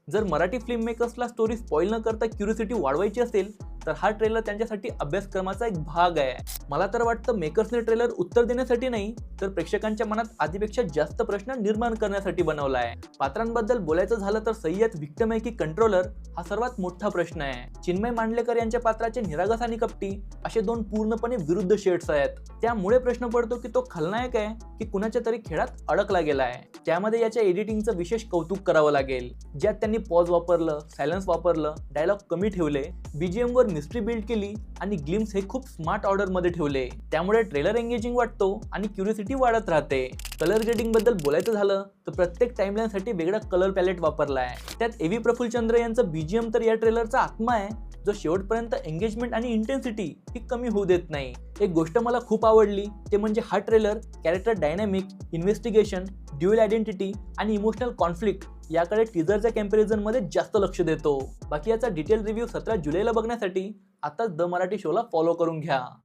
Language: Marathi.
जर मराठी फिल्म मेकर्सला स्टोरी स्पॉइल न करता क्युरियोसिटी वाढवायची असेल तर हा ट्रेलर त्यांच्यासाठी अभ्यासक्रमाचा एक भाग आहे। मला तर वाटतं मेकर्सने ट्रेलर उत्तर देण्यासाठी नाही तर प्रेक्षकांच्या मनात आधीपेक्षा जास्त प्रश्न निर्माण करण्यासाठी बनवला आहे। पात्रांबद्दल बोलायचं झालं तर सय्यद विक्टम आहे की कंट्रोलर हा सर्वात मोठा प्रश्न आहे। चिन्मय मांडलेकर यांच्या पात्राचे निरागस आणि कपटी असे दोन पूर्णपणे विरुद्ध शेड्स आहेत। त्यामुळे प्रश्न पडतो की तो खलनायक आहे की कुणाच्या तरी खेळात अडकला गेला आहे। त्यामध्ये याच्या एडिटिंगचं विशेष कौतुक करावं लागेल, ज्यात त्यांनी पॉज वापरलं, सायलेन्स वापरलं, डायलॉग कमी ठेवले, बीजीएम वर मिस्ट्री बिल्ड केली आणि ग्लिम्स हे खूप स्मार्ट ऑर्डर मध्ये ठेवले। त्यामुळे ट्रेलर एंगेजिंग वाटतो आणि क्युरियोसिटी वाढत राहते। कलर ग्रेडिंग बद्दल बोलायचं झालं तर प्रत्येक टाइमलाईन साठी वेगळा कलर पॅलेट वापरला आहे। त्यात एव्ही प्रफुल्लचंद्र यांचं बीजीएम तर या ट्रेलरचा आत्मा आहे, जो शेवटपर्यंत एंगेजमेंट आणि इंटेन्सिटी ही कमी होऊ देत नाही। एक गोष्ट मला खूप आवडली ते म्हणजे हा trailer character dynamic, investigation, dual identity आणि इमोशनल कॉन्फ्लिक्ट याकडे टीजरच्या कॅम्पॅरिझन मध्ये जास्त लक्ष देतो। बाकी याचा डिटेल रिव्ह्यू 17 जुलैला बघण्यासाठी आताच द मराठी शोला फॉलो करून घ्या।